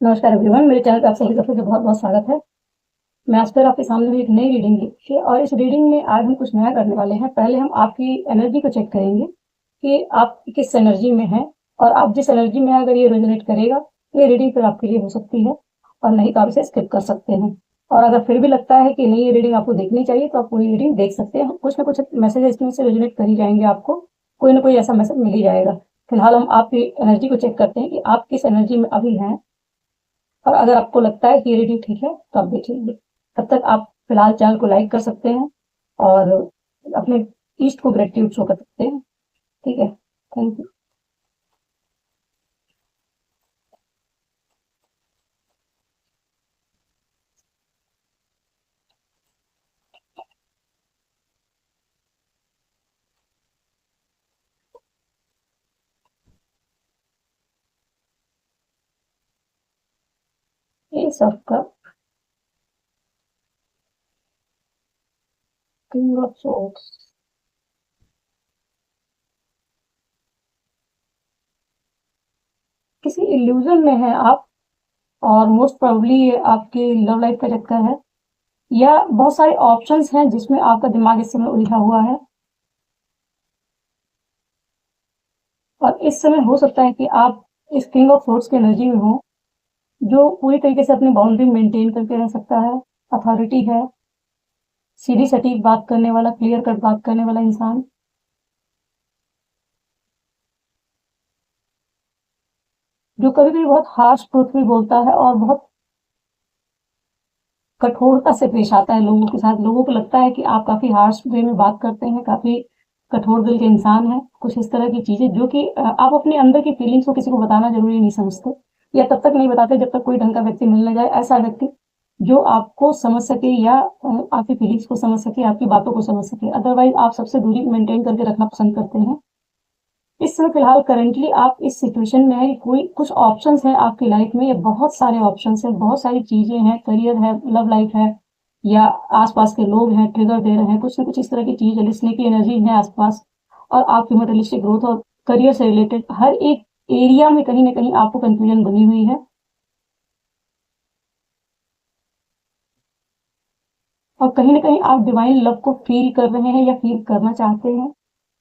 नमस्कार एवरीवन, मेरे चैनल पे आप सभी का फिर से बहुत-बहुत स्वागत है। मैं आज फिर आपके सामने भी एक नई रीडिंग लेके और इस रीडिंग में आज हम कुछ नया करने वाले हैं। पहले हम आपकी एनर्जी को चेक करेंगे कि आप किस एनर्जी में हैं और आप जिस एनर्जी में हैं अगर ये रेजोनेट करेगा, तो ये रीडिंग फिर आपके लिए हो सकती है और नहीं तो आप इसे स्किप कर सकते हैं। और अगर फिर भी लगता है कि नहीं ये रीडिंग आपको देखनी चाहिए तो आप पूरी रीडिंग देख सकते हैं। कुछ ना कुछ मैसेज इसमें से रेजोनेट कर ही जाएँगे आपको, कोई ना कोई ऐसा मैसेज मिल ही जाएगा। फिलहाल हम आपकी एनर्जी को चेक करते हैं कि आप किस एनर्जी में अभी हैं और अगर आपको लगता है कि ये रीडिंग ठीक है तो आप देख लीजिए। तब तक आप फिलहाल चैनल को लाइक कर सकते हैं और अपने ईस्ट को ग्रेटिट्यूड शो कर सकते हैं। ठीक है, थैंक यू। ये सबका किंग ऑफ सोर्ड्स। किसी इल्यूजन में है आप और मोस्ट प्रोबेबली आपकी लव लाइफ का चक्कर है या बहुत सारे ऑप्शंस हैं जिसमें आपका दिमाग इस समय उलझा हुआ है और इस समय हो सकता है कि आप इस किंग ऑफ सोर्ड्स की एनर्जी में हो जो पूरी तरीके से अपनी बाउंड्री मेंटेन करके रह सकता है, अथॉरिटी है, सीधी सटीक बात करने वाला, क्लियर कट बात करने वाला इंसान, जो कभी कभी बहुत हार्श ट्रूथ भी बोलता है और बहुत कठोरता से पेश आता है लोगों के साथ। लोगों को लगता है कि आप काफी हार्श वे में बात करते हैं, काफी कठोर दिल के इंसान हैं। कुछ इस तरह की चीजें जो कि आप अपने अंदर की फीलिंग्स को किसी को बताना जरूरी नहीं समझते या तब तक नहीं बताते जब तक कोई ढंग का व्यक्ति मिल न जाए, ऐसा व्यक्ति जो आपको समझ सके या आपकी फीलिंग्स को समझ सके, आपकी बातों को समझ सके। अदरवाइज आप सबसे दूरी मेंटेन करके रखना पसंद करते हैं। इस समय फिलहाल करंटली आप इस सिचुएशन में है कि कोई कुछ ऑप्शंस हैं आपकी लाइफ में या बहुत सारे ऑप्शंस हैं, बहुत सारी चीजें हैं, करियर है, लव लाइफ है या आसपास के लोग हैं ट्रिगर दे रहे हैं, कुछ ना कुछ इस तरह की चीज है, लिसने की एनर्जी है आसपास और आपकी मटेरियलिस्टिक ग्रोथ और करियर से रिलेटेड हर एक एरिया में कहीं ना कहीं आपको कंफ्यूजन बनी हुई है और कहीं ना कहीं आप डिवाइन लव को फील कर रहे हैं या फील करना चाहते हैं।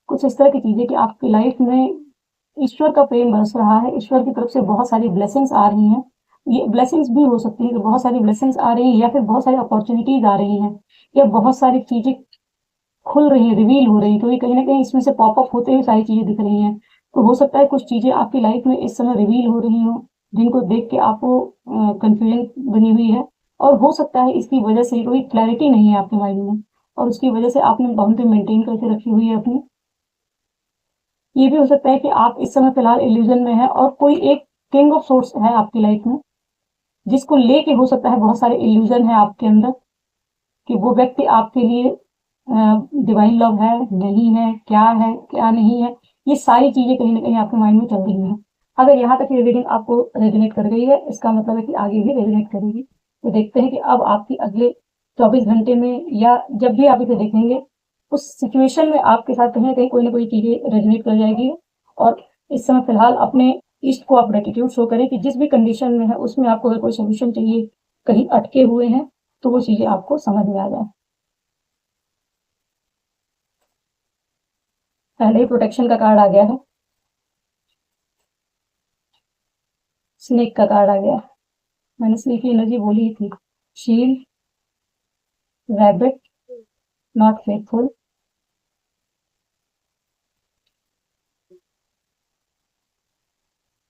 कुछ इस तरह की चीजें कि आपकी लाइफ में ईश्वर का प्रेम बरस रहा है, ईश्वर की तरफ से बहुत सारी ब्लेसिंग्स आ रही हैं। ये ब्लेसिंग्स भी हो सकती है कि बहुत सारी ब्लेसिंग्स आ रही हैं या फिर बहुत सारी अपॉर्चुनिटीज आ रही हैं या बहुत सारी चीजें खुल रही हैं, रिवील हो रही हैं, क्योंकि कहीं ना कहीं इसमें से पॉपअप होते हुए सारी चीजें दिख रही हैं। तो हो सकता है कुछ चीजें आपकी लाइफ में इस समय रिवील हो रही हों जिनको देख के आपको कंफ्यूजन बनी हुई है और हो सकता है इसकी वजह से कोई क्लैरिटी नहीं है आपके माइंड में और उसकी वजह से आपने बाउंड्री मेंटेन करके रखी हुई है अपनी। ये भी हो सकता है कि आप इस समय फिलहाल इल्यूजन में हैं और कोई एक किंग ऑफ सोर्स है आपकी लाइफ में जिसको लेके हो सकता है बहुत सारे इल्यूजन है आपके अंदर कि वो व्यक्ति आपके लिए डिवाइन लव है, नहीं है, क्या नहीं है। ये सारी चीजें कहीं ना कहीं आपके माइंड में चल रही हैं। अगर यहाँ तक ये रीडिंग आपको रेजोनेट कर गई है इसका मतलब है कि आगे भी रेजोनेट करेगी। तो देखते हैं कि अब आपकी अगले 24 घंटे में या जब भी आप इसे देखेंगे उस सिचुएशन में आपके साथ कहीं ना कहीं कोई ना कोई चीजें रेजोनेट कर जाएगी और इस समय फिलहाल अपने ईस्ट को आप ग्रेटिट्यूड शो करें कि जिस भी कंडीशन में है उसमें आपको अगर कोई सोल्यूशन चाहिए, कहीं अटके हुए हैं तो वो चीजें आपको समझ में आ जाए। पहले ही प्रोटेक्शन का कार्ड आ गया है, स्नेक का कार्ड आ गया है। मैंने स्नेक की एनर्जी बोली ही थी। Shield, rabbit, not faithful,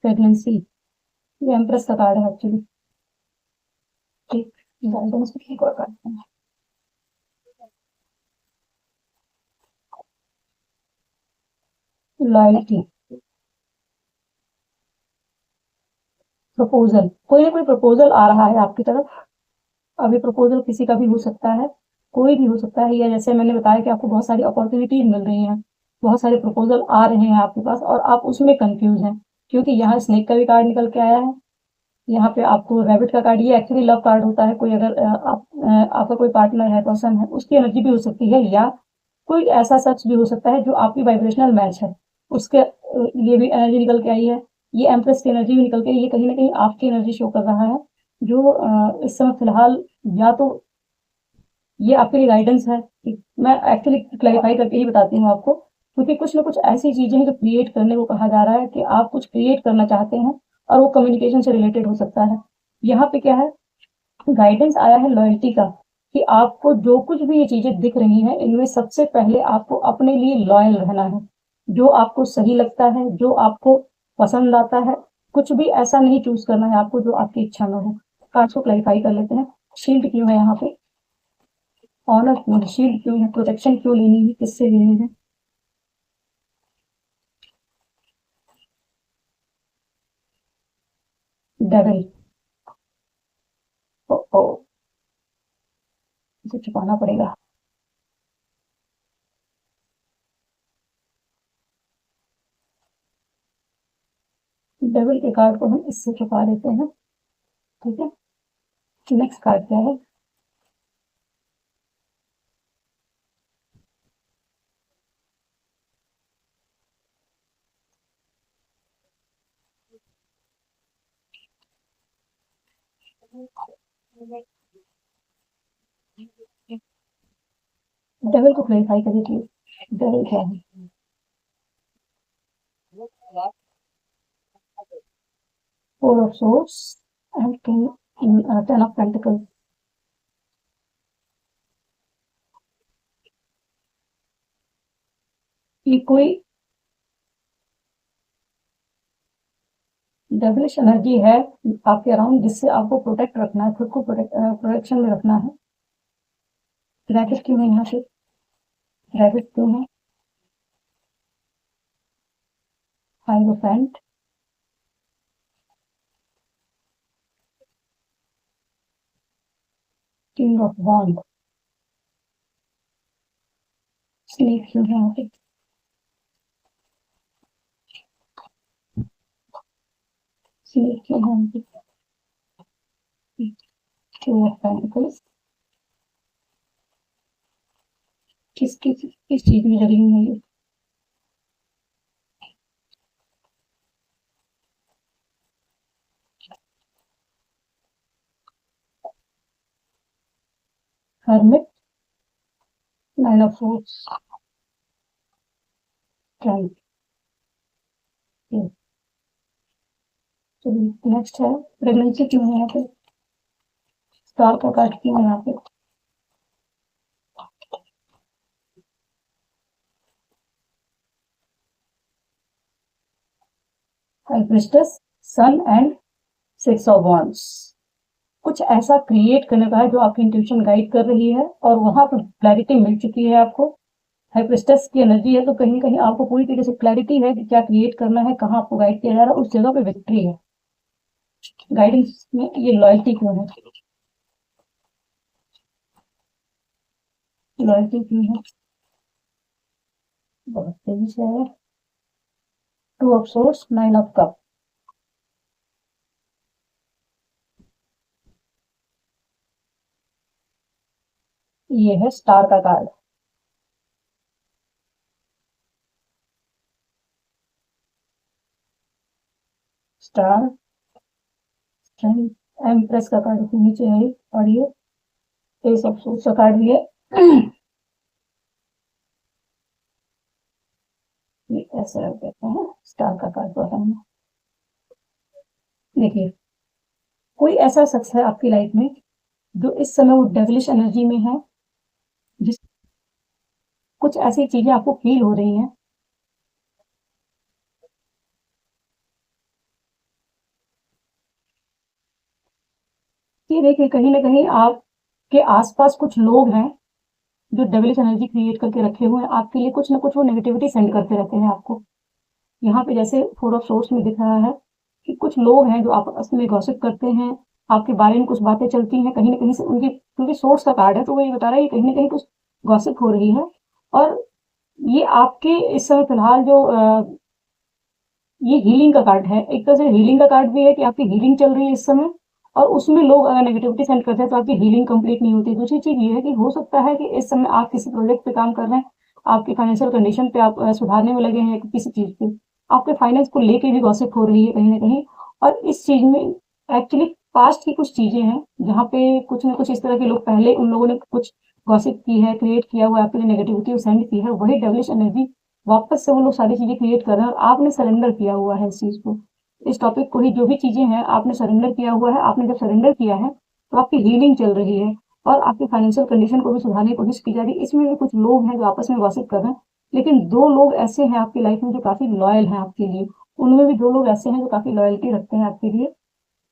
pregnancy. ये एम्प्रेस का कार्ड है एक्चुअली। ठीक, गाइडेंस में एक और कार्ड, लॉयल्टी, प्रपोजल। कोई ना कोई प्रपोजल आ रहा है आपकी तरफ। अभी प्रपोजल किसी का भी हो सकता है, कोई भी हो सकता है, या जैसे मैंने बताया कि आपको बहुत सारी अपॉर्चुनिटीज मिल रही हैं, बहुत सारे प्रपोजल आ रहे हैं आपके पास और आप उसमें कंफ्यूज हैं क्योंकि यहाँ स्नेक का भी कार्ड निकल के आया है, यहाँ पे आपको रैबिट का कार्ड, ये एक्चुअली लव कार्ड होता है। कोई अगर आपका कोई पार्टनर है, पर्सन है, उसकी एनर्जी भी हो सकती है या कोई ऐसा शख्स भी हो सकता है जो आपकी वाइब्रेशनल मैच है, उसके लिए भी एनर्जी निकल के आई है। ये एम्प्रेस की एनर्जी भी निकल के ये कहीं न कहीं आपकी एनर्जी शो कर रहा है, जो इस समय फ़िलहाल या तो ये आपके लिए गाइडेंस है कि मैं एक्चुअली क्लैरिफ़ाई करके ही बताती हूँ आपको, क्योंकि कुछ न कुछ ऐसी चीज़ें हैं जो क्रिएट करने को कहा जा रहा है कि आप कुछ क्रिएट करना चाहते हैं और वो कम्युनिकेशन से रिलेटेड हो सकता है। यहाँ पे क्या है, गाइडेंस आया है लॉयल्टी का, कि आपको जो कुछ भी ये चीज़ें दिख रही हैं, इनमें सबसे पहले आपको अपने लिए लॉयल रहना है। जो आपको सही लगता है, जो आपको पसंद आता है, कुछ भी ऐसा नहीं चूज़ करना है आपको जो आपकी इच्छा ना हो। कार्ड्स को क्लैरिफ़ाई कर लेते हैं। शील्ड क्यों है यहाँ पे? ऑनर क्यों है? शील्ड क्यों है? प्रोटेक्शन क्यों लेनी है? किससे लेनी है? डेविल। ओह! ओह! इसे छुपाना पड़ेगा। डेविल के कार्ड को हम इससे छुपा देते हैं, ठीक है? नेक्स्ट कार्ड क्या है? डेविल को क्लैरिफ़ाई करिए प्लीज़। डेविल क्या है? Four of swords and ten of pentacles. ये कोई डेविलिश एनर्जी है आपके अराउंड, जिससे आपको प्रोटेक्ट रखना है, खुद को प्रोटेक्शन में रखना है। रैबिट क्यों है यहाँ पे? रैबिट क्यों है? हाइरोफेंट, किंग ऑफ वॉन्ड, स्नेक क्यों है यहाँ पे? स्नेक क्यों है यहाँ पे? Two of pentacles. किस चीज में जली हुई है ये? Hermit, nine of swords, strength. चलिए नेक्स्ट है, प्रेगनेंसी क्यों है यहाँ पे? स्टार का कार्ड क्यों है यहाँ पे? High priestess, sun and six of wands. कुछ ऐसा क्रिएट करने का है जो आपकी इंट्यूशन गाइड कर रही है और वहां पर क्लैरिटी मिल चुकी है आपको। हाई प्रीस्टेस की एनर्जी है, तो कहीं कहीं आपको पूरी तरीके से क्लैरिटी है कि क्या क्रिएट करना है, कहाँ आपको गाइड किया जा रहा है, उस जगह पे विक्ट्री है। गाइडेंस में ये लॉयल्टी क्यों है? लॉयल्टी क्यों है? बहुत तेजी से है। Two of source, nine of cup. ये है स्टार का कार्ड। स्टार, एम्प्रेस का कार्ड के नीचे है और ये एस ऑफ सोर्स का कार्ड भी है। ये ऐसे रख देते हैं स्टार का कार्ड बॉटम में। देखिए, कोई ऐसा शख्स है आपकी लाइफ में जो इस समय वो डेविलिश एनर्जी में है, जिस कुछ ऐसी चीजें आपको फील हो रही हैं। कि देखिए, कहीं ना कहीं आपके आसपास कुछ लोग हैं जो डेविलिश एनर्जी क्रिएट करके रखे हुए हैं आपके लिए, कुछ ना कुछ वो नेगेटिविटी सेंड करते रहते हैं आपको। यहाँ पे जैसे फोर ऑफ सोर्स में दिख रहा है कि कुछ लोग हैं जो आपस में गॉसिप करते हैं, आपके बारे में कुछ बातें चलती हैं, कहीं ना कहीं से उनकी, क्योंकि सोर्स का कार्ड है तो वो ये बता रहा है कि कहीं ना कहीं कुछ गॉसिप हो रही है। और ये आपके इस समय फिलहाल जो ये हीलिंग का कार्ड है, एक तरह से हीलिंग का कार्ड भी है कि आपकी हीलिंग चल रही है इस समय, और उसमें लोग अगर नेगेटिविटी सेंड करते हैं तो आपकी हीलिंग कंप्लीट नहीं होती। दूसरी चीज ये है कि हो सकता है कि इस समय आप किसी प्रोजेक्ट पे काम कर रहे हैं, आपकी फाइनेंशियल कंडीशन पे आप सुधारने में लगे हैं किसी चीज पे, आपके फाइनेंस को लेके भी गॉसिप हो रही है कहीं न कहीं। और इस चीज़ में एक्चुअली पास्ट की कुछ चीज़ें हैं, जहाँ पे कुछ न कुछ इस तरह के लोग पहले उन लोगों ने कुछ गॉसिप की है, क्रिएट किया हुआ है, आपके लिए नेगेटिविटी सेंड की है, वही डेविलिश एनर्जी वापस से वो लोग सारी चीज़ें क्रिएट कर रहे हैं और आपने सरेंडर किया हुआ है इस चीज़ को। इस टॉपिक को ही जो भी चीज़ें हैं आपने सरेंडर किया हुआ है, आपने जब सरेंडर किया है, तो आपकी हीलिंग चल रही है और आपकी फाइनेंशियल कंडीशन को भी सुधारने की कोशिश की जा रही है। इसमें भी कुछ लोग हैं जो आपस में गॉसिप कर रहे हैं, लेकिन 2 लोग ऐसे हैं आपकी लाइफ में जो काफ़ी लॉयल हैं आपके लिए। उनमें भी 2 लोग ऐसे हैं जो काफ़ी लॉयल्टी रखते हैं आपके लिए।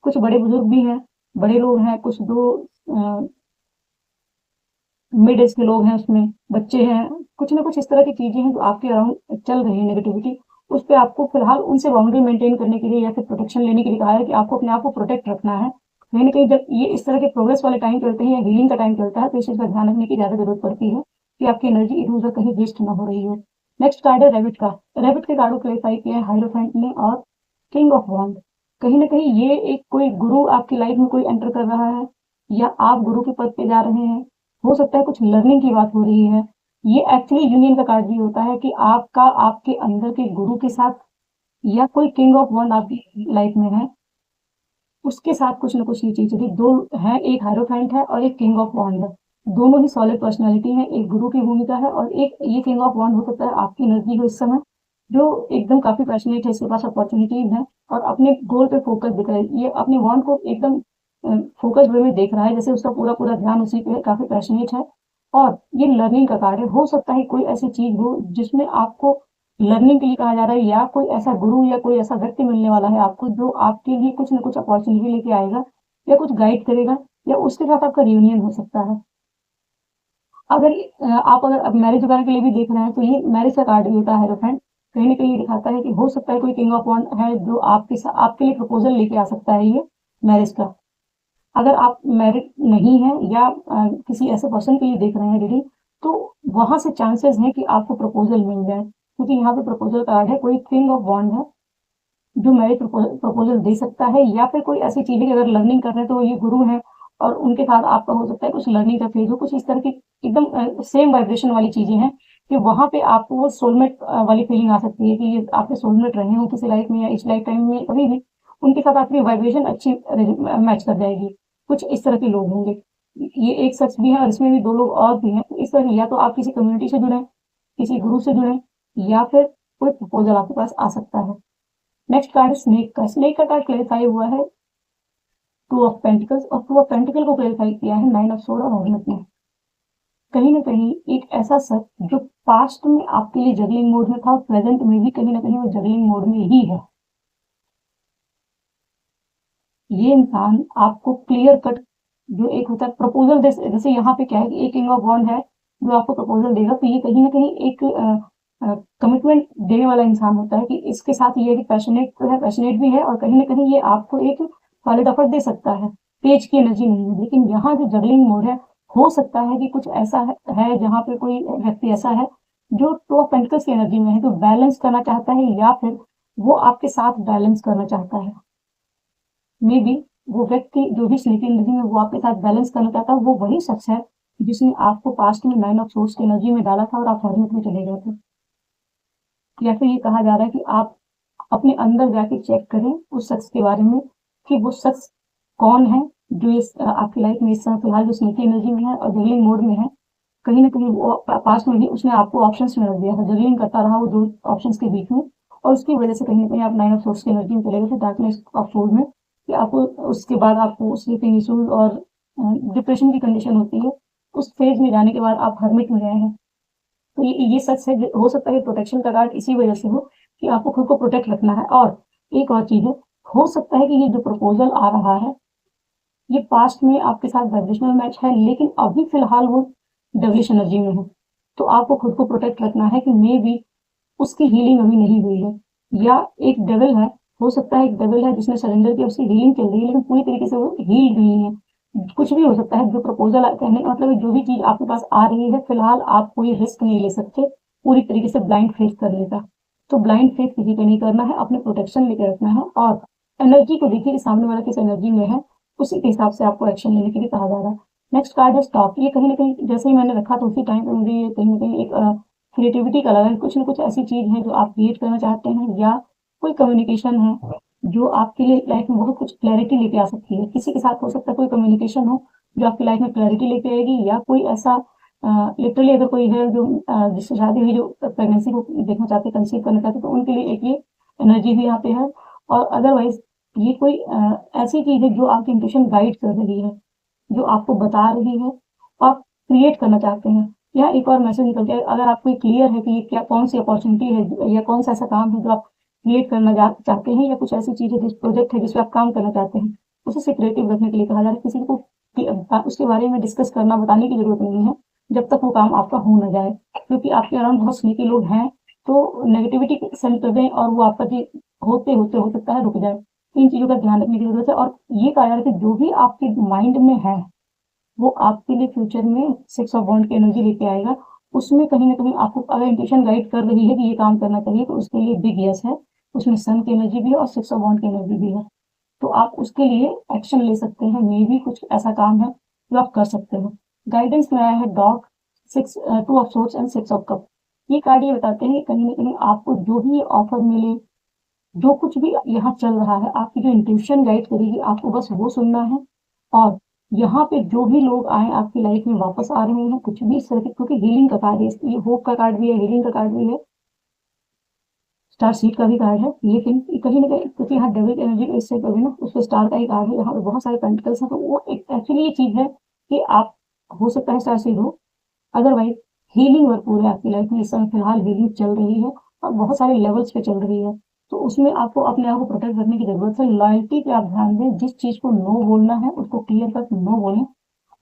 कुछ बड़े-बुजुर्ग भी हैं, बड़े लोग हैं, कुछ 2 मिड एज के लोग हैं उसमें, बच्चे हैं, कुछ ना कुछ इस तरह की चीज़ें हैं जो आपके अराउंड चल रही है नेगेटिविटी। उस पे आपको फिलहाल उनसे बाउंड्री मेंटेन करने के लिए या फिर प्रोटेक्शन लेने के लिए कहा है कि आपको अपने आप को प्रोटेक्ट रखना है। कहीं न कहीं जब ये इस तरह के प्रोग्रेस वाले टाइम चलते हैं या हीलिंग का टाइम चलता है, तो इस चीज़ का ध्यान रखने की ज़्यादा ज़रूरत पड़ती है कि आपकी एनर्जी इधर-उधर कहीं वेस्ट ना हो रही हो। नेक्स्ट कार्ड है रैबिट का। रैबिट के कार्ड को क्लैरिफाई किया है हाierophant ने और किंग ऑफ वॉन्ड। कहीं न कहीं ये एक कोई गुरु आपकी लाइफ में कोई एंटर कर रहा है या आप गुरु के पद पे जा रहे हैं। हो सकता है कुछ लर्निंग की बात हो रही है। ये एक्चुअली यूनियन का कार्ड भी होता है कि आपका आपके अंदर के गुरु के साथ या कोई किंग ऑफ वॉन्ड आपकी लाइफ में है, उसके साथ कुछ ना कुछ ये चीज़ होगी। 2 हैं, एक हाierophant है और एक किंग ऑफ वॉन्ड है। दोनों ही सॉलिड पर्सनैलिटी हैं, एक गुरु की भूमिका है और एक ये किंग ऑफ वॉन्ड हो सकता है आपकी एनर्जी हो इस समय, जो एकदम काफ़ी पैशनेट है, इसके पास अपॉर्च्युनिटीज़ हैं और अपने गोल पे फ़ोकस दिख रहा है। ये अपने वॉन्ड को एकदम फ़ोकस्ड वे में देख रहा है, जैसे उसका पूरा-पूरा ध्यान उसी पे है, काफ़ी पैशनेट है और ये लर्निंग का कार्ड है। हो सकता है कोई ऐसी चीज़ हो जिसमें आपको लर्निंग के लिए कहा जा रहा है या कोई ऐसा गुरु या कोई ऐसा व्यक्ति मिलने वाला है आपको जो आपके लिए कुछ न कुछ अपॉर्च्युनिटी लेके आएगा या कुछ गाइड करेगा या उसके साथ आपका रियूनियन हो सकता है। अगर आप अगर अब मैरिज वगैरह के लिए भी देख रहे हैं तो ये मैरिज का कार्ड भी होता है हाierophant। कहीं न कहीं ये दिखाता है कि हो सकता है कोई किंग ऑफ वॉन्ड है जो आपके लिए प्रपोज़ल लेके आ सकता है ये मैरिज का। अगर आप मैरिड नहीं हैं या किसी ऐसे पर्सन के लिए देख रहे हैं रीडिंग, तो वहाँ से चांसेस हैं कि आपको प्रपोज़ल मिल जाए, क्योंकि यहाँ पे प्रपोज़ल कार्ड है, कोई किंग ऑफ वॉन्ड है, जो मैरिज प्रपोज़ल दे सकता है या फिर कोई ऐसी चीज़ है कि अगर लर्निंग कर रहे हैं तो ये गुरु हैं और उनके साथ आपका हो सकता है कुछ लर्निंग का फेज़ हो, कुछ इस तरह की एकदम सेम वाइब्रेशन वाली चीज़ें हैं कि वहाँ पे आपको वो सोलमेट वाली फीलिंग आ सकती है कि ये आपके सोलमेट रहे हों किसी लाइफ़ में या इस लाइफ़ टाइम में कभी भी, उनके साथ आपकी वाइब्रेशन अच्छी मैच कर जाएगी। कुछ इस तरह के लोग होंगे। ये एक शख्स भी है और इसमें भी 2 लोग और भी हैं। इस तरह या तो आप किसी कम्युनिटी से जुड़े, किसी गुरु से जुड़े या फिर कोई प्रपोज़ल आपके पास आ सकता है। नेक्स्ट कार्ड है स्नेक का। स्नेक का कार्ड क्लैरिफाई हुआ है 2 ऑफ पेंटिकल्स और 2 ऑफ पेंटिकल को क्लैरिफाई किया है 9 ऑफ सोर्ड और हेमलेट ने। कहीं न कहीं एक ऐसा शख्स जो पास्ट में आपके लिए जगलिंग मोड में था और प्रेज़ेंट में भी कहीं न कहीं वो जगलिंग मोड में ही है। ये इंसान आपको क्लियर कट जो एक होता है प्रपोज़ल जैसे यहाँ पे क्या है कि एक किंग ऑफ वॉन्ड है, जो आपको प्रपोज़ल देगा, तो ये कहीं न कहीं एक कमिटमेंट देने वाला इंसान होता है कि इसके साथ ये है कि पैशनेट तो है, पैशनेट भी है और कहीं न कहीं ये आपको एक सॉलिड ऑफर दे सकता है। पेज की एनर्जी नहीं है, लेकिन यहाँ जो जगलिंग मोड है, हो सकता है कि कुछ ऐसा है जहाँ पे कोई व्यक्ति ऐसा है, जो 2 ऑफ पेंटिकल्स की एनर्जी में है, जो बैलेंस करना चाहता है या फिर वो आपके साथ बैलेंस करना चाहता है। मेबी वो व्यक्ति जो भी स्लीपिंग एनर्जी में वो आपके साथ बैलेंस करना चाहता है, वो वही शख्स है जिसने आपको पास्ट में 9 ऑफ सोर्स की एनर्जी में डाला था और आप हरकत में चले गए थे। या फिर ये कहा जा रहा है कि आप अपने अंदर जाके चेक करें उस शख्स के बारे में कि वो शख्स कौन है जो आपकी लाइफ में इस समय फिलहाल जो स्लीपिंग एनर्जी में है और जगलिंग मोड में है। कहीं न कहीं वो पास्ट में भी उसने आपको ऑप्शंस में रख दिया था, जगलिंग करता रहा वो 2 ऑप्शंस के बीच में और उसकी वजह से कहीं न कहीं आप 9 ऑफ सोर्स की एनर्जी में चले गए थे डार्कनेस ऑफ सोल में कि आपको उसके बाद आपको स्लीपिंग इश्यूज़ और डिप्रेशन की कंडीशन होती है। उस फेज़ में जाने के बाद आप हर्मिट में गए हैं। तो ये सच है, हो सकता है प्रोटेक्शन का कार्ड इसी वजह से हो कि आपको खुद को प्रोटेक्ट रखना है। और एक और चीज़ है, हो सकता है कि ये जो प्रपोज़ल आ रहा है, ये पास्ट में आपके साथ वाइब्रेशनल मैच है, लेकिन अभी फ़िलहाल वो डेविलिश एनर्जी में है। तो आपको खुद को प्रोटेक्ट रखना है कि मेबी उसकी हीलिंग अभी नहीं हुई है या एक डेविल है, हो सकता है एक डेविल है जिसने सरेंडर किया, उसकी हीलिंग चल रही है, लेकिन पूरी तरीके से वो हील्ड नहीं है। कुछ भी हो सकता है, जो प्रपोज़ल कहने का मतलब है जो भी चीज़ आपके पास आ रही है, फिलहाल आप कोई रिस्क नहीं ले सकते पूरी तरीके से ब्लाइंड फेथ करने का। तो ब्लाइंड फेथ किसी पे नहीं करना है, अपने प्रोटेक्शन लेके रखना है और एनर्जी को देखिए कि सामने वाला किस एनर्जी में है, उसी के हिसाब से आपको एक्शन लेने के लिए कहा जा रहा है। नेक्स्ट कार्ड है स्टॉप। ये कहीं न कहीं जैसे ही मैंने रखा था उसी टाइम पे मुझे ये कहीं न कहीं एक क्रिएटिविटी का लगा है, कुछ ना कुछ ऐसी चीज़ है जो आप क्रिएट करना चाहते हैं, या कोई कम्युनिकेशन है जो आपके लिए लाइफ में बहुत कुछ क्लैरिटी लेके आ सकती है। किसी के साथ हो सकता है कोई कम्युनिकेशन हो जो आपकी लाइफ में क्लैरिटी लेके आएगी, या कोई ऐसा लिटरली अगर कोई है जो जिससे शादी हुई जो प्रेगनेंसी को देखना चाहते हैं, कंसीव करना चाहते हैं, तो उनके लिए एक ये एनर्जी भी यहाँ पे है। और अदरवाइज ये कोई ऐसी चीज़ है जो आपकी इंट्यूशन गाइड कर रही है, जो आपको बता रही है, आप क्रिएट करना चाहते हैं। यहाँ एक और मैसेज निकल के अगर आपको ये क्लियर है कि ये क्या कौन सी अपॉर्चुनिटी है या कौन सा ऐसा काम है जो आप क्रिएट करना चाहते हैं, या कुछ ऐसी चीज़ है जिस प्रोजेक्ट है जिस पे आप काम करना चाहते हैं, उसे सिक्रेटिव रखने के लिए कहा जा रहा है। किसी को उसके बारे में डिस्कस करना, बताने की जरूरत नहीं है जब तक वो काम आपका हो ना जाए, क्योंकि आपके अराउंड बहुत स्नीकी लोग हैं, तो नेगेटिविटी सेंड कर दें और वो आपका जी होते होते हो सकता है रुक जाए। इन चीज़ों का ध्यान रखने की जरूरत है। और ये कहा जा रहा है कि जो भी आपके माइंड में है वो आपके लिए फ्यूचर में 6 ऑफ वॉन्ड की एनर्जी लेके आएगा। उसमें कहीं न कहीं आपको अगर इंट्यूशन गाइड कर रही है कि ये काम करना चाहिए, तो उसके लिए बिग यस है। उसमें सन की एनर्जी भी है और 6 ऑफ वॉन्ड की एनर्जी भी है। तो आप उसके लिए एक्शन ले सकते हैं। मे बी कुछ ऐसा काम है जो आप कर सकते हो। गाइडेंस में आया है dog, 2 of swords and 6 of cup. ये कार्ड ये बताते हैं कि कहीं न कहीं आपको जो भी ऑफर मिले, जो कुछ भी यहाँ चल रहा है, आपकी जो इंट्यूशन गाइड करेगी, आपको बस वो सुनना है। और यहाँ पे जो भी लोग आए आपकी लाइफ में वापस आ रहे हैं, कुछ भी इस तरह के, क्योंकि हीलिंग का कार्ड है, ये होप का कार्ड भी है, हीलिंग का कार्ड भी है, स्टार सीड का भी कार्ड है। लेकिन कहीं ना कहीं क्योंकि यहाँ डेविल एनर्जी का इससे कभी ना उस पर स्टार का ही कार्ड है, यहाँ पे बहुत सारे पेंटिकल्स हैं, तो वो एक एक्चुअली ये चीज है कि आप हो सकता है स्टार सीड हो, अदरवाइज हीलिंग भरपूर है आपकी लाइफ में। इस समय फिलहाल हीलिंग चल रही है और बहुत सारे लेवल्स पे चल रही है, तो उसमें आपको अपने आप को प्रोटेक्ट करने की जरूरत है। लॉयल्टी पे आप ध्यान दें, जिस चीज को नो बोलना है उसको क्लियर कट नो बोलें।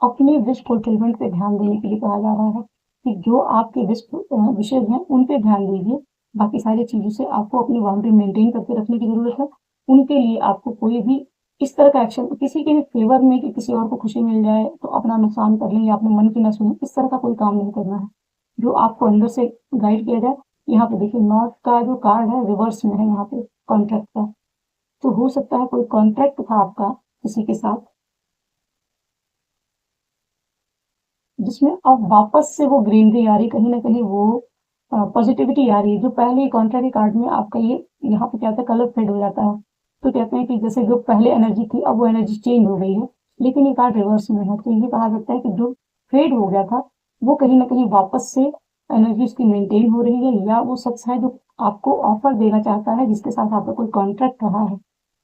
अपने विश फुलफिलमेंट पे ध्यान देने के लिए कहा जा रहा है कि जो आपके विशेष हैं उन पे ध्यान दीजिए। बाकी सारी चीजों से आपको अपनी बाउंड्री मेंटेन करके रखने की जरूरत है। उनके लिए आपको कोई भी इस तरह का एक्शन, किसी के भी फेवर में कि किसी और को खुशी मिल जाए तो अपना नुकसान कर लें या अपने मन की ना सुने, इस तरह का कोई काम नहीं करना है। जो आपको अंदर से गाइड किया जाए। यहाँ पे देखिए नॉर्थ का जो कार्ड है रिवर्स में है, यहाँ पे कॉन्ट्रैक्ट का। तो हो सकता है कोई कॉन्ट्रैक्ट था आपका किसी के साथ, जिसमें अब वापस से वो ग्रीनरी आ रही, कहीं ना कहीं वो पॉजिटिविटी आ रही है। जो पहले कॉन्ट्रैक्ट कार्ड में आपका ये यहाँ पे क्या होता है, कलर फेड हो जाता है, तो कहते हैं कि जैसे जो पहले एनर्जी थी अब वो एनर्जी चेंज हो गई है। लेकिन ये कार्ड रिवर्स में है, तो ये कहा जाता है कि जो फेड हो गया था वो कहीं ना कहीं वापस से एनर्जी उसकी मेंटेन हो रही है, या वो शख्स है जो आपको ऑफर देना चाहता है, जिसके साथ आपका कोई कॉन्ट्रैक्ट रहा है,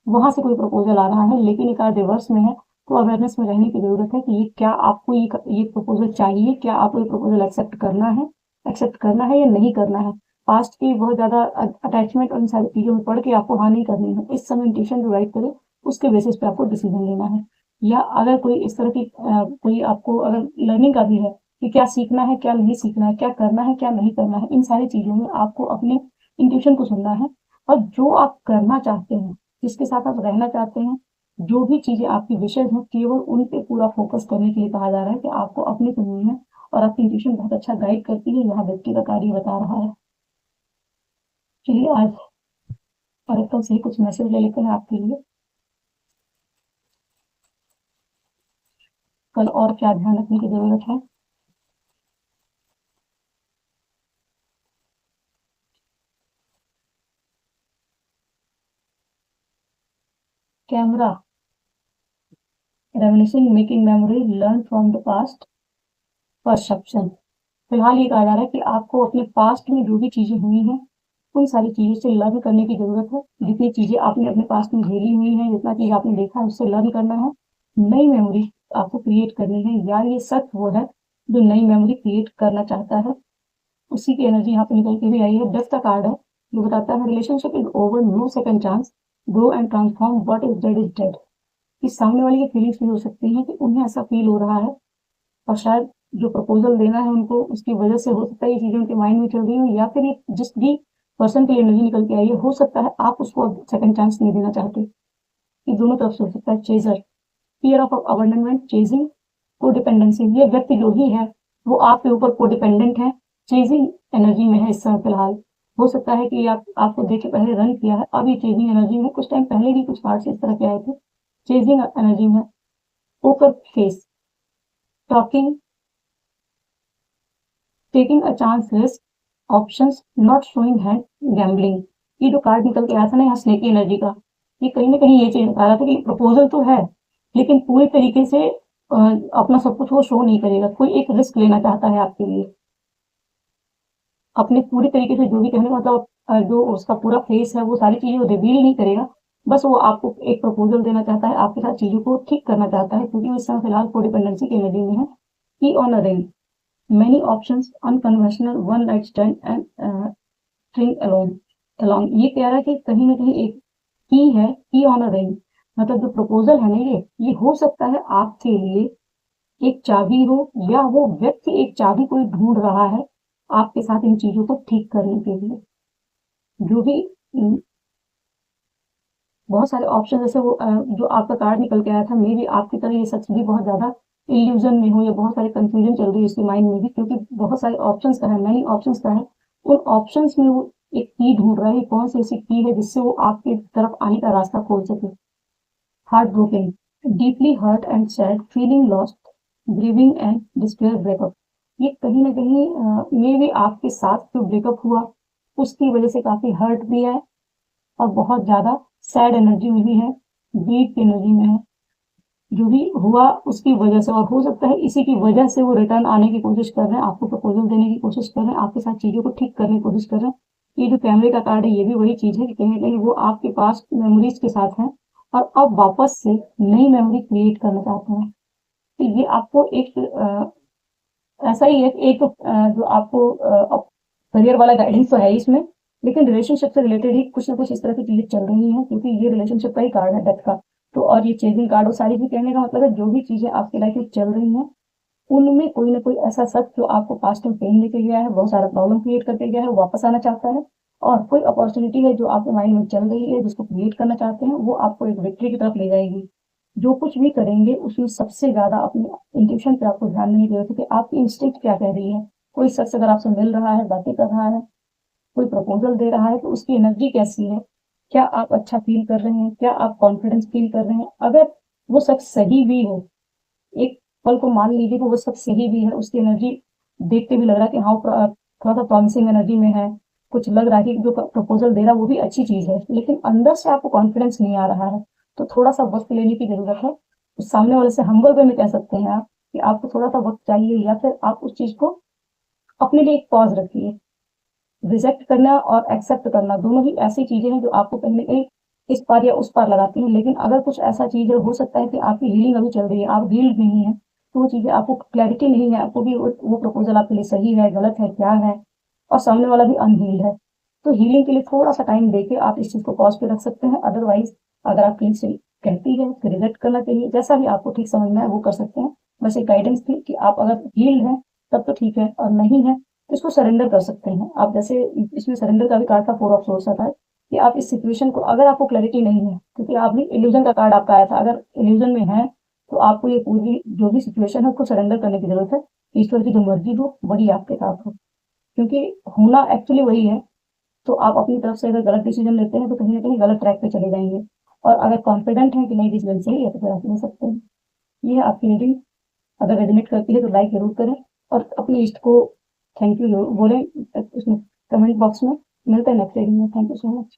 वहां से कोई प्रपोजल आ रहा है। लेकिन ये कार्ड रिवर्स में है, तो अवेयरनेस में रहने की जरूरत है कि ये क्या आपको ये प्रपोजल चाहिए, क्या आपको ये प्रपोजल एक्सेप्ट करना है या नहीं करना है। पास्ट की बहुत ज्यादा अटैचमेंट और इन सारी चीजों में पढ़ के आपको हाँ नहीं करनी है। इस समय इंट्यूशन जो राइट करे उसके बेसिस पे आपको डिसीजन लेना है। या अगर कोई इस तरह की कोई आपको अगर लर्निंग का भी है कि क्या सीखना है क्या नहीं सीखना है, क्या करना है क्या नहीं करना है, इन सारी चीजों में आपको अपने इंट्यूशन को सुनना है। और जो आप करना चाहते हैं, जिसके साथ आप रहना चाहते हैं, जो भी चीजें आपकी विशेष हैं, केवल उन पे पूरा फोकस करने के लिए कहा जा रहा है कि आपको अपनी सुननी है। और आपकी इंट्यूशन बहुत अच्छा गाइड करती है, यहाँ व्यक्ति का कार्य बता रहा है। चलिए आज और से ही कुछ मैसेज ले लेते हैं आपके लिए। कल और क्या ध्यान रखने की जरूरत है। Camera, revolution, making memory, learn from the past, perception. फिलहाल ये कहा जा रहा है कि आपको अपने पास्ट में जो भी चीजें हुई हैं उन सारी चीजों से लर्न करने की जरूरत है। जितनी चीजें आपने अपने पास्ट में झेली हुई हैं, जितना चीज आपने देखा है, उससे लर्न करना है। नई मेमोरी आपको क्रिएट करनी है, या ये सच वो है जो नई मेमोरी क्रिएट करना चाहता है। उसी की एनर्जी यहाँ पे निकल के भी आई है। डेथ का कार्ड है जो बताता है relationship is over, no second chance, grow and transform, what is dead is dead. कि सामने वाले की फीलिंग्स भी हो सकती हैं कि उन्हें ऐसा फील हो रहा है, और शायद जो प्रपोजल देना है उनको उसकी वजह से हो सकता है ये चीजें उनके माइंड में चल रही हो, या फिर ये जिस भी पर्सन के लिए एनर्जी निकल के आई है, हो सकता है आप उसको सेकंड चांस नहीं देना चाहते। ये दोनों तरफ से हो सकता है। Chaser, fear of abandonment, chasing, codependency. ये व्यक्ति जो ही है वो आपके ऊपर कोडिपेंडेंट है, चेजिंग एनर्जी में है इस समय फिलहाल। हो सकता है कि आपको देख के पहले रन किया है, अब ये चेजिंग एनर्जी में, कुछ टाइम पहले भी कुछ कार्ड्स इस तरह के आए थे, चेजिंग एनर्जी में। Poker face, talking, taking a chance risk, options not showing hand gambling. ये जो कार्ड निकल के आया था ना यहाँ स्नेकी एनर्जी का, ये कहीं ना कहीं ये चीज बता रहा था कि प्रपोजल तो है लेकिन पूरी तरीके से अपना सब कुछ वो शो नहीं करेगा। कोई एक रिस्क लेना चाहता है आपके लिए, अपने पूरी तरीके से जो भी कहने का मतलब जो उसका पूरा फेस है वो सारी चीजें वो रिवील नहीं करेगा। बस वो आपको एक प्रपोजल देना चाहता है, आपके साथ चीजों को ठीक करना चाहता है क्योंकि वो इस समय फिलहाल कोडिपेंडेंसी की एनर्जी में है। की on a ring, many options, unconventional, one night stand and string alone along। ये कह रहा है कि कहीं ना कहीं एक की है, की ऑन अ रिंग, मतलब जो प्रपोजल है ना ये हो सकता है आपके लिए एक चाबी हो, या वो व्यक्ति एक चाबी कोई ढूंढ रहा है आपके साथ इन चीजों को ठीक करने के लिए। जो भी बहुत सारे ऑप्शन जैसे वो जो आपका कार्ड निकल के आया था, मे भी आपकी तरह ये शख्स भी बहुत ज्यादा इल्यूजन में हो या बहुत सारे कंफ्यूजन चल रही है उसके माइंड में भी, क्योंकि बहुत सारे ऑप्शंस का है, मैनी ऑप्शंस का है। उन ऑप्शंस में वो एक की ढूंढ रहा है, कौन सी ऐसी की है जिससे वो आपकी तरफ आने का रास्ता खोल सके। Heart broken, deeply hurt and sad, feeling lost, grieving and despair breakup. ये कहीं ना कहीं मे भी आपके साथ जो ब्रेकअप हुआ उसकी वजह से काफी हर्ट भी है और बहुत ज्यादा सैड एनर्जी में भी है, वीक एनर्जी में है। जो भी हुआ उसकी वजह से, और हो सकता है इसी की वजह से वो रिटर्न आने की कोशिश कर रहे हैं, आपको प्रपोजल देने की कोशिश कर रहे हैं, आपके साथ चीजों को ठीक करने की कोशिश कर रहे हैं। ये जो कैमरे का कार्ड है ये भी वही चीज है कि कहीं ना कहीं वो आपके पास मेमोरीज के साथ हैं और अब वापस से नई मेमोरी क्रिएट करना चाहते हैं। तो ये आपको एक ऐसा ही है कि एक जो आपको करियर वाला गाइडेंस तो है ही इसमें, लेकिन रिलेशनशिप से रिलेटेड ही कुछ ना कुछ इस तरह की चीजें चल रही हैं क्योंकि ये रिलेशनशिप का ही कार्ड है डेथ का। तो और ये चेजिंग कार्ड, वो सारी भी कहने का मतलब है जो भी चीजें आपकी लाइफ में चल रही हैं उनमें कोई ना कोई ऐसा शख्स जो आपको पास्ट में पेन लेके गया है, बहुत सारा प्रॉब्लम क्रिएट करके गया है, वो वापस आना चाहता है। और कोई अपॉर्चुनिटी है जो आपके माइंड में चल रही है जिसको क्रिएट करना चाहते हैं, वो आपको एक विक्ट्री की तरफ ले जाएगी। जो कुछ भी करेंगे उसमें सबसे ज्यादा अपने इंट्यूशन पे आपको ध्यान देने की जरूरत है कि आपकी इंस्टिंक्ट क्या कह रही है। कोई शख्स अगर आपसे मिल रहा है, बातें कर रहा है, कोई प्रपोजल दे रहा है तो उसकी एनर्जी कैसी है, क्या आप अच्छा फील कर रहे हैं, क्या आप कॉन्फिडेंस फील कर रहे हैं। अगर वो शख्स सही भी हो, एक पल को मान लीजिए कि वो शख्स सही भी है, उसकी एनर्जी देख के भी लग रहा है कि हाँ थोड़ा सा प्रॉमिसिंग एनर्जी में है, कुछ लग रहा है कि जो प्रपोजल दे रहा है वो भी अच्छी चीज है, लेकिन अंदर से आपको कॉन्फिडेंस नहीं आ रहा है, तो थोड़ा सा वक्त लेने की जरूरत है। उस सामने वाले से हम्बल वे में कह सकते हैं आप कि आपको थोड़ा सा वक्त चाहिए, या फिर आप उस चीज को अपने लिए एक पॉज रखिए। रिजेक्ट करना और एक्सेप्ट करना दोनों ही ऐसी चीजें हैं जो आपको कहीं ना कहीं इस पार या उस पार लगाती हैं, लेकिन अगर कुछ ऐसा चीज है, हो सकता है कि आपकी हीलिंग अभी चल रही है, आप हील्ड नहीं है, तो वो चीजें आपको क्लैरिटी नहीं है आपको भी वो प्रपोजल आपके लिए सही है, गलत है, क्या है, और सामने वाला भी अनहील्ड है। तो हीलिंग के लिए थोड़ा सा टाइम देके आप इस चीज को पॉज पे रख सकते हैं। अदरवाइज अगर आपकी फीलिंग कहती है तो रिजेक्ट करना चाहिए, जैसा भी आपको ठीक समझ में है वो कर सकते हैं। बस एक गाइडेंस थी कि आप अगर हील्ड है तब तो ठीक है, और नहीं है तो इसको सरेंडर कर सकते हैं आप। जैसे इसमें सरेंडर का भी कार्ड था, 4 ऑफ सोर्स आता है कि आप इस सिचुएशन को, अगर आपको क्लैरिटी नहीं है, क्योंकि आप भी इल्यूजन का कार्ड आपका आया था, अगर इल्यूजन में है तो आपको ये पूरी जो भी सिचुएशन है उसको सरेंडर करने की जरूरत है। ईश्वर की जो मर्जी हो वही आपके साथ हो, क्योंकि होना एक्चुअली वही है। तो आप अपनी तरफ से अगर गलत डिसीजन लेते हैं तो कहीं ना कहीं गलत ट्रैक पे चले जाएंगे, और अगर कॉन्फिडेंट है कि नहीं डिसीजन सही है तो फिर आप ले सकते हैं। ये है आपकी रीडिंग। अगर रेजोनेट करती है तो लाइक जरूर करें, और अपनी लिस्ट को थैंक यू जरूर बोलें उसमें कमेंट बॉक्स में। मिलते हैं नेक्स्ट रीडिंग में। Thank you so much.